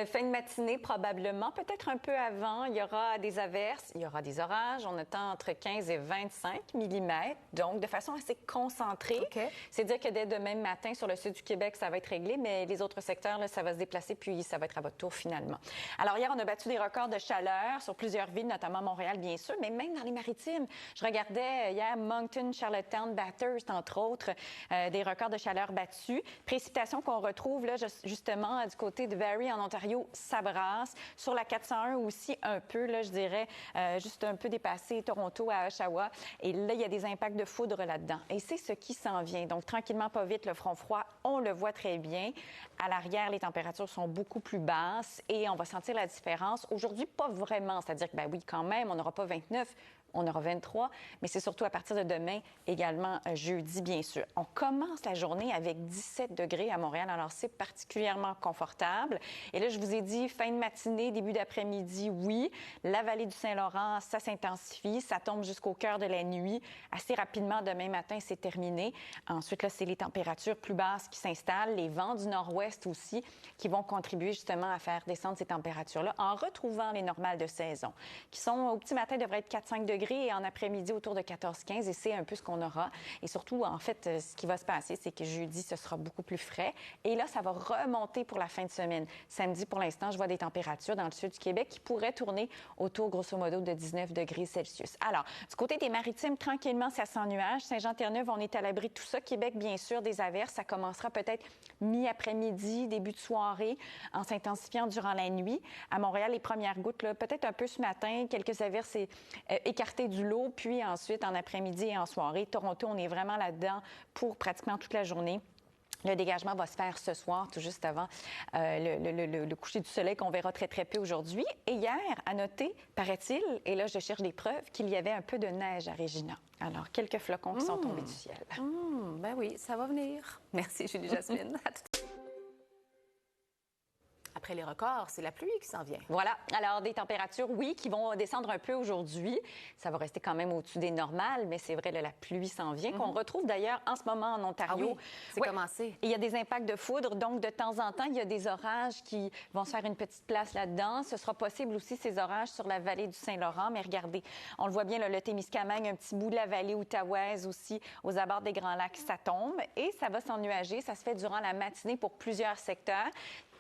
Fin de matinée, probablement, peut-être un peu avant, il y aura des averses, il y aura des orages. On attend entre 15 et 25 millimètres, donc de façon assez concentrée. Okay. C'est dire que dès demain matin, sur le sud du Québec, ça va être réglé, mais les autres secteurs, là, ça va se déplacer, puis ça va être à votre tour finalement. Alors hier, on a battu des records de chaleur sur plusieurs villes, notamment Montréal, bien sûr, mais même dans les maritimes. Je regardais hier Moncton, Charlottetown, Bathurst, entre autres, des records de chaleur battus. Précipitations qu'on retrouve là, justement du côté de Barrie, en Ontario, ça brasse. Sur la 401 aussi, un peu, là, je dirais, juste un peu dépassé Toronto à Oshawa. Et là, il y a des impacts de foudre là-dedans. Et c'est ce qui s'en vient. Donc, tranquillement, pas vite, le front froid, on le voit très bien. À l'arrière, les températures sont beaucoup plus basses et on va sentir la différence. Aujourd'hui, pas vraiment. C'est-à-dire que, ben oui, quand même, on n'aura pas 29, on aura 23, mais c'est surtout à partir de demain, également jeudi, bien sûr. On commence la journée avec 17 degrés à Montréal, alors c'est particulièrement confortable. Et là, je vous ai dit, fin de matinée, début d'après-midi, oui. La vallée du Saint-Laurent, ça s'intensifie, ça tombe jusqu'au cœur de la nuit. Assez rapidement, demain matin, c'est terminé. Ensuite, là, c'est les températures plus basses qui s'installent, les vents du nord-ouest aussi, qui vont contribuer justement à faire descendre ces températures-là en retrouvant les normales de saison, qui sont, au petit matin, devraient être 4-5 degrés et en après-midi autour de 14-15, et c'est un peu ce qu'on aura. Et surtout, en fait, ce qui va se passer, c'est que jeudi, ce sera beaucoup plus frais. Et là, ça va remonter pour la fin de semaine. Samedi, pour l'instant, je vois des températures dans le sud du Québec qui pourraient tourner autour, grosso modo, de 19 degrés Celsius. Alors, du côté des maritimes, tranquillement, ça sent nuage. Saint-Jean-Terre-Neuve, on est à l'abri de tout ça. Québec, bien sûr, des averses. Ça commencera peut-être mi-après-midi, début de soirée, en s'intensifiant durant la nuit. À Montréal, les premières gouttes, là, peut-être un peu ce matin, quelques averses écartées du lot, puis ensuite en après-midi et en soirée. Toronto, on est vraiment là-dedans pour pratiquement toute la journée. Le dégagement va se faire ce soir, tout juste avant le coucher du soleil qu'on verra très, très peu aujourd'hui. Et hier, à noter, paraît-il, et là, je cherche des preuves, qu'il y avait un peu de neige à Regina. Alors, quelques flocons qui sont tombés du ciel. Ben oui, ça va venir. Merci, Julie-Jasmine. À tout de suite. Après les records, c'est la pluie qui s'en vient. Voilà. Alors, des températures, oui, qui vont descendre un peu aujourd'hui. Ça va rester quand même au-dessus des normales, mais c'est vrai, là, la pluie s'en vient, qu'on retrouve d'ailleurs en ce moment en Ontario. Ah oui, c'est commencé. Et il y a des impacts de foudre, donc de temps en temps, il y a des orages qui vont se faire une petite place là-dedans. Ce sera possible aussi, ces orages, sur la vallée du Saint-Laurent. Mais regardez, on le voit bien, là, le Témiscamingue, un petit bout de la vallée outaouaise aussi, aux abords des Grands Lacs, ça tombe. Et ça va s'ennuager. Ça se fait durant la matinée pour plusieurs secteurs.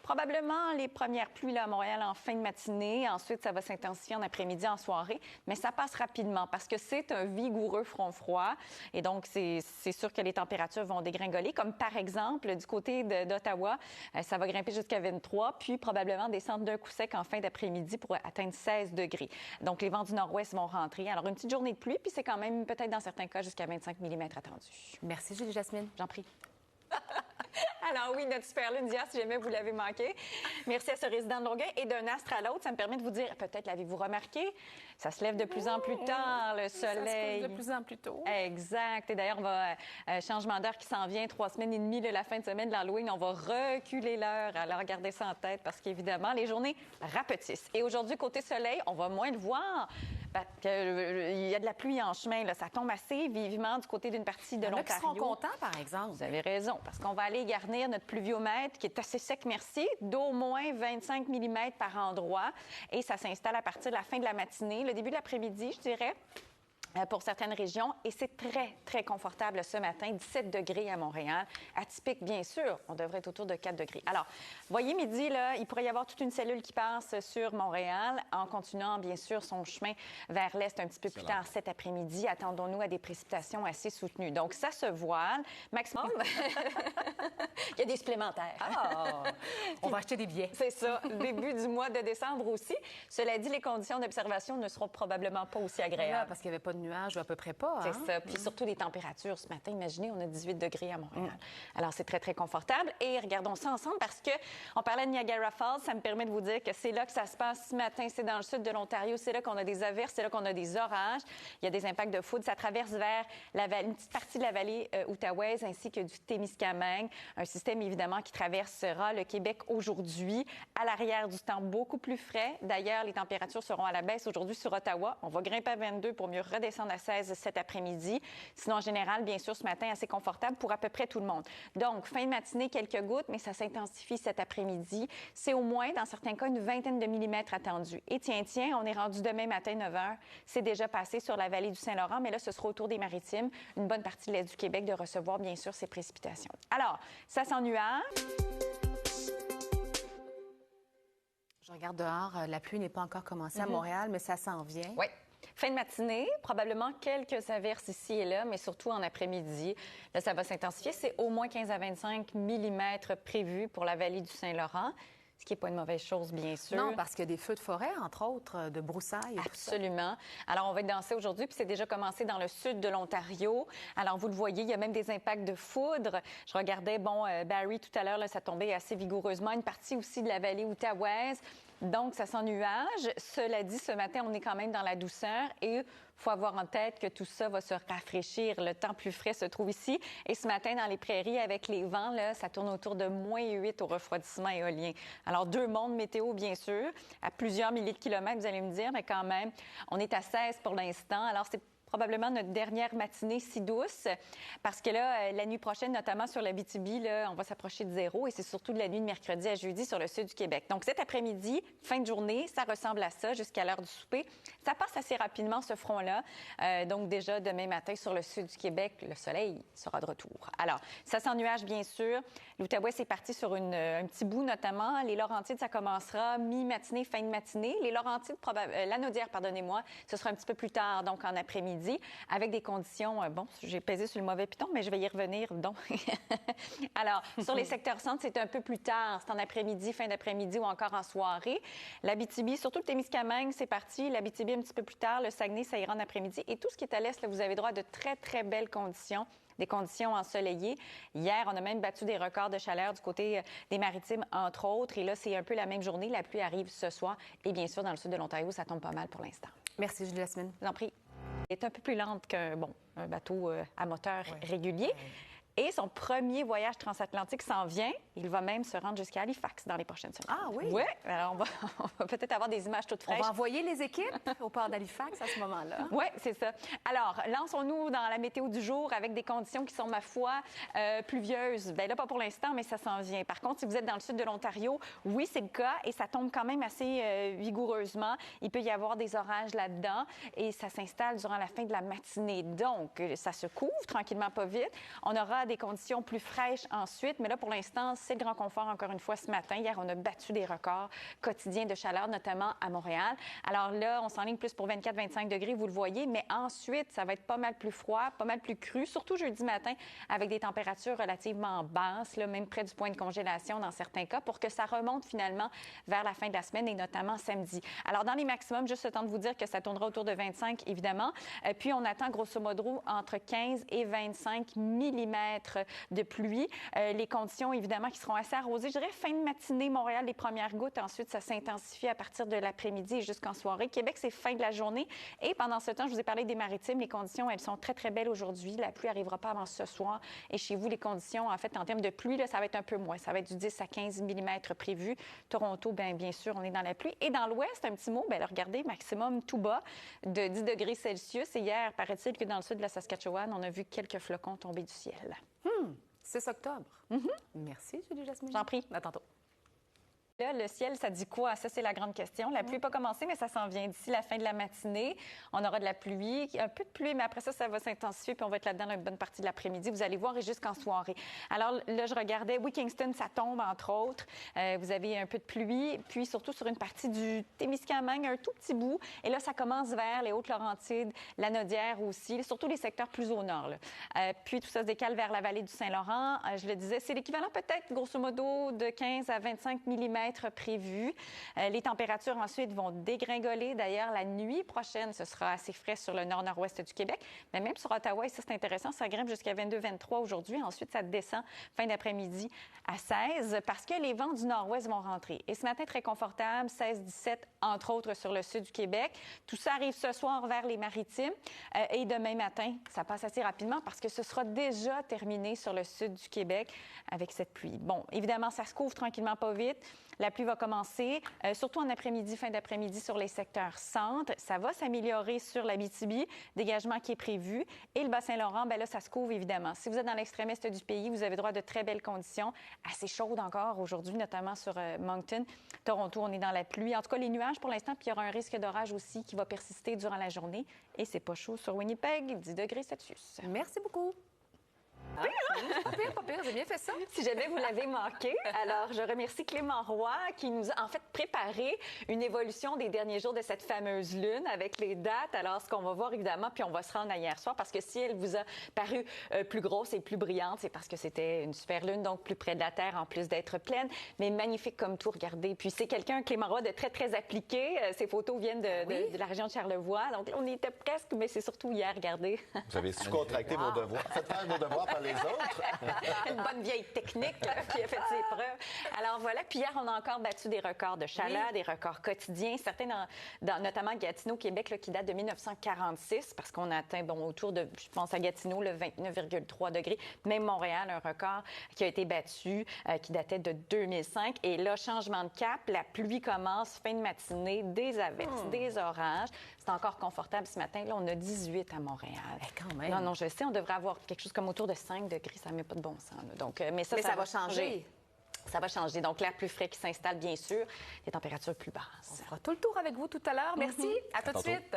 Probablement les premières pluies là, à Montréal en fin de matinée. Ensuite, ça va s'intensifier en après-midi, en soirée. Mais ça passe rapidement parce que c'est un vigoureux front froid. Et donc, c'est sûr que les températures vont dégringoler. Comme par exemple, du côté d'Ottawa, ça va grimper jusqu'à 23, puis probablement descendre d'un coup sec en fin d'après-midi pour atteindre 16 degrés. Donc, les vents du nord-ouest vont rentrer. Alors, une petite journée de pluie, puis c'est quand même peut-être dans certains cas jusqu'à 25 millimètres attendus. Merci, Julie-Jasmine. J'en prie. Alors oui, notre super lune d'hier, si jamais vous l'avez manqué. Merci à ce résident de Longueuil. Et d'un astre à l'autre, ça me permet de vous dire, peut-être l'avez-vous remarqué, ça se lève de plus en plus tard, le soleil. Ça se couche de plus en plus tôt. Exact. Et d'ailleurs, on va changement d'heure qui s'en vient, 3 semaines et demie de la fin de semaine de l'Halloween. On va reculer l'heure. Alors, gardez ça en tête parce qu'évidemment, les journées rapetissent. Et aujourd'hui, côté soleil, on va moins le voir. Il y a de la pluie en chemin. Là. Ça tombe assez vivement du côté d'une partie de l'Ontario. Qui seront contents, par exemple. Vous avez raison, parce qu'on va aller garnir notre pluviomètre qui est assez sec, merci, d'au moins 25 mm par endroit. Et ça s'installe à partir de la fin de la matinée, le début de l'après-midi, je dirais, pour certaines régions. Et c'est très, très confortable ce matin, 17 degrés à Montréal. Atypique, bien sûr, on devrait être autour de 4 degrés. Alors, voyez, midi, là, il pourrait y avoir toute une cellule qui passe sur Montréal en continuant, bien sûr, son chemin vers l'est un petit peu plus tard cet après-midi. Attendons-nous à des précipitations assez soutenues. Donc, ça se voile. Maximum, il y a des supplémentaires. Ah, on va acheter des billets. C'est ça, début du mois de décembre aussi. Cela dit, les conditions d'observation ne seront probablement pas aussi agréables. Là, parce qu'il n'y avait pas de nuages, ou à peu près pas. C'est ça. Puis surtout les températures ce matin. Imaginez, on a 18 degrés à Montréal. Alors, c'est très, très confortable. Et regardons ça ensemble parce que on parlait de Niagara Falls. Ça me permet de vous dire que c'est là que ça se passe ce matin. C'est dans le sud de l'Ontario. C'est là qu'on a des averses. C'est là qu'on a des orages. Il y a des impacts de foudre. Ça traverse vers une petite partie de la vallée outaouaise ainsi que du Témiscamingue. Un système, évidemment, qui traversera le Québec aujourd'hui. À l'arrière du temps, beaucoup plus frais. D'ailleurs, les températures seront à la baisse aujourd'hui sur Ottawa. On va grimper à 22 pour mieux redescendre redescendre à 16 cet après-midi. Sinon, en général, bien sûr, ce matin, assez confortable pour à peu près tout le monde. Donc, fin de matinée, quelques gouttes, mais ça s'intensifie cet après-midi. C'est au moins, dans certains cas, une vingtaine de millimètres attendus. Et tiens, on est rendu demain matin, 9 h. C'est déjà passé sur la vallée du Saint-Laurent, mais là, ce sera autour des Maritimes, une bonne partie de l'est du Québec, de recevoir, bien sûr, ces précipitations. Alors, ça sent nuage. Je regarde dehors, la pluie n'est pas encore commencée à Montréal, mais ça s'en vient. Oui. Fin de matinée, probablement quelques averses ici et là, mais surtout en après-midi. Là, ça va s'intensifier. C'est au moins 15 à 25 millimètres prévus pour la vallée du Saint-Laurent, ce qui n'est pas une mauvaise chose, bien sûr. Non, parce qu'il y a des feux de forêt, entre autres, de broussailles. Et absolument. Tout ça. Alors, on va être dans ça aujourd'hui, puis c'est déjà commencé dans le sud de l'Ontario. Alors, vous le voyez, il y a même des impacts de foudre. Je regardais, Barrie, tout à l'heure, ça tombait assez vigoureusement. Une partie aussi de la vallée outaouaise. Donc, ça sent nuage. Cela dit, ce matin, on est quand même dans la douceur et il faut avoir en tête que tout ça va se rafraîchir. Le temps plus frais se trouve ici. Et ce matin, dans les prairies, avec les vents, là, ça tourne autour de -8 au refroidissement éolien. Alors, deux mondes météo, bien sûr, à plusieurs milliers de kilomètres, vous allez me dire, mais quand même, on est à 16 pour l'instant. Alors, c'est probablement notre dernière matinée si douce, parce que là, la nuit prochaine, notamment sur l'Abitibi, là, on va s'approcher de 0 et c'est surtout de la nuit de mercredi à jeudi sur le sud du Québec. Donc, cet après-midi, fin de journée, ça ressemble à ça jusqu'à l'heure du souper. Ça passe assez rapidement, ce front-là. Donc, déjà, demain matin, sur le sud du Québec, le soleil sera de retour. Alors, ça sent nuage, bien sûr. L'Outaouais, c'est parti sur un petit bout, notamment. Les Laurentides, ça commencera mi-matinée, fin de matinée. Les Laurentides, Lanaudière, pardonnez-moi, ce sera un petit peu plus tard, donc en après-midi, avec des conditions, j'ai pesé sur le mauvais piton, mais je vais y revenir, donc. Alors, sur les secteurs centres, c'est un peu plus tard, c'est en après-midi, fin d'après-midi ou encore en soirée. L'Abitibi, surtout le Témiscamingue, c'est parti. L'Abitibi, un petit peu plus tard. Le Saguenay, ça ira en après-midi. Et tout ce qui est à l'est, là, vous avez droit à de très, très belles conditions. Des conditions ensoleillées. Hier, on a même battu des records de chaleur du côté des Maritimes, entre autres. Et là, c'est un peu la même journée. La pluie arrive ce soir. Et bien sûr, dans le sud de l'Ontario, ça tombe pas mal pour l'instant. Merci, Julie-Jasmine. Je vous en prie. Elle est un peu plus lente qu'un bateau à moteur régulier. Et son premier voyage transatlantique s'en vient. Il va même se rendre jusqu'à Halifax dans les prochaines semaines. Ah oui? Oui. Alors, on va peut-être avoir des images toutes fraîches. On va envoyer les équipes au port d'Halifax à ce moment-là. Oui, c'est ça. Alors, lançons-nous dans la météo du jour avec des conditions qui sont, ma foi, pluvieuses. Bien là, pas pour l'instant, mais ça s'en vient. Par contre, si vous êtes dans le sud de l'Ontario, oui, c'est le cas et ça tombe quand même assez vigoureusement. Il peut y avoir des orages là-dedans et ça s'installe durant la fin de la matinée. Donc, ça se couvre tranquillement, pas vite. On aura des conditions plus fraîches ensuite, mais là, pour l'instant, c'est le grand confort, encore une fois, ce matin. Hier, on a battu des records quotidiens de chaleur, notamment à Montréal. Alors là, on s'enligne plus pour 24-25 degrés, vous le voyez, mais ensuite, ça va être pas mal plus froid, pas mal plus cru, surtout jeudi matin, avec des températures relativement basses, là, même près du point de congélation dans certains cas, pour que ça remonte finalement vers la fin de la semaine et notamment samedi. Alors, dans les maximums, juste le temps de vous dire que ça tournera autour de 25, évidemment. Puis, on attend grosso modo entre 15 et 25 millimètres de pluie. Les conditions, évidemment, qui seront assez arrosées. Je dirais fin de matinée, Montréal, les premières gouttes. Ensuite, ça s'intensifie à partir de l'après-midi et jusqu'en soirée. Québec, c'est fin de la journée. Et pendant ce temps, je vous ai parlé des Maritimes. Les conditions, elles sont très, très belles aujourd'hui. La pluie n'arrivera pas avant ce soir. Et chez vous, les conditions, en fait, en termes de pluie, là, ça va être un peu moins. Ça va être du 10 à 15 millimètres prévu. Toronto, bien sûr, on est dans la pluie. Et dans l'ouest, un petit mot, là, regardez, maximum tout bas de 10 degrés Celsius. Et hier, paraît-il que dans le sud de la Saskatchewan, on a vu quelques flocons tomber du ciel. 6 octobre. Merci, Julie-Jasmine. J'en prie. À tantôt. Là, le ciel, ça dit quoi? Ça, c'est la grande question. La pluie n'a pas commencé, mais ça s'en vient d'ici la fin de la matinée. On aura de la pluie, un peu de pluie, mais après ça, ça va s'intensifier, puis on va être là-dedans une bonne partie de l'après-midi. Vous allez voir, et jusqu'en soirée. Alors là, je regardais, Kingston, ça tombe, entre autres. Vous avez un peu de pluie, puis surtout sur une partie du Témiscamingue, un tout petit bout. Et là, ça commence vers les Hautes-Laurentides, Lanaudière aussi, surtout les secteurs plus au nord. Puis tout ça se décale vers la vallée du Saint-Laurent. Je le disais, c'est l'équivalent peut-être, grosso modo, de 15 à 25 millimètres prévus. Les températures ensuite vont dégringoler. D'ailleurs, la nuit prochaine, ce sera assez frais sur le nord-nord-ouest du Québec. Mais même sur Ottawa, et ça, c'est intéressant, ça grimpe jusqu'à 22-23 aujourd'hui. Ensuite, ça descend fin d'après-midi à 16 parce que les vents du nord-ouest vont rentrer. Et ce matin, très confortable, 16-17, entre autres, sur le sud du Québec. Tout ça arrive ce soir vers les Maritimes. Et demain matin, ça passe assez rapidement parce que ce sera déjà terminé sur le sud du Québec avec cette pluie. Bon, évidemment, ça se couvre tranquillement pas vite. La pluie va commencer, surtout en après-midi, fin d'après-midi sur les secteurs centre. Ça va s'améliorer sur l'Abitibi, dégagement qui est prévu. Et le Bas-Saint-Laurent, bien là, ça se couvre évidemment. Si vous êtes dans l'extrême est du pays, vous avez droit à de très belles conditions, assez chaudes encore aujourd'hui, notamment sur Moncton. Toronto, on est dans la pluie. En tout cas, les nuages pour l'instant, puis il y aura un risque d'orage aussi qui va persister durant la journée. Et c'est pas chaud sur Winnipeg, 10 degrés Celsius. Merci beaucoup. Pas pire, j'ai bien fait ça. Si jamais vous l'avez manqué, alors je remercie Clément Roy qui nous a en fait préparé une évolution des derniers jours de cette fameuse lune avec les dates. Alors, ce qu'on va voir évidemment, puis on va se rendre à hier soir parce que si elle vous a paru plus grosse et plus brillante, c'est parce que c'était une super lune, donc plus près de la Terre en plus d'être pleine, mais magnifique comme tout, regardez. Puis c'est quelqu'un, Clément Roy, de très, très appliqué. Ces photos viennent de la région de Charlevoix. Donc là, on y était presque, mais c'est surtout hier, regardez. Vous avez sous-contracté vos devoirs. Faites faire vos devoirs par les autres. Une bonne vieille technique là, qui a fait ses preuves. Alors voilà, puis hier, on a encore battu des records de chaleur, des records quotidiens, certains notamment Gatineau, Québec, là, qui date de 1946, parce qu'on a atteint autour de, je pense à Gatineau, le 29,3 degrés. Même Montréal, un record qui a été battu, qui datait de 2005. Et là, changement de cap, la pluie commence, fin de matinée, des averses, des orages. C'est encore confortable ce matin. Là, on a 18 à Montréal. Quand même. Non, je sais, on devrait avoir quelque chose comme autour de 5 degrés. Ça ne met pas de bon sens. Là. Donc, mais ça va changer. Ça va changer. Donc, l'air plus frais qui s'installe, bien sûr, les températures plus basses. On fera tout le tour avec vous tout à l'heure. Merci. À tout de suite.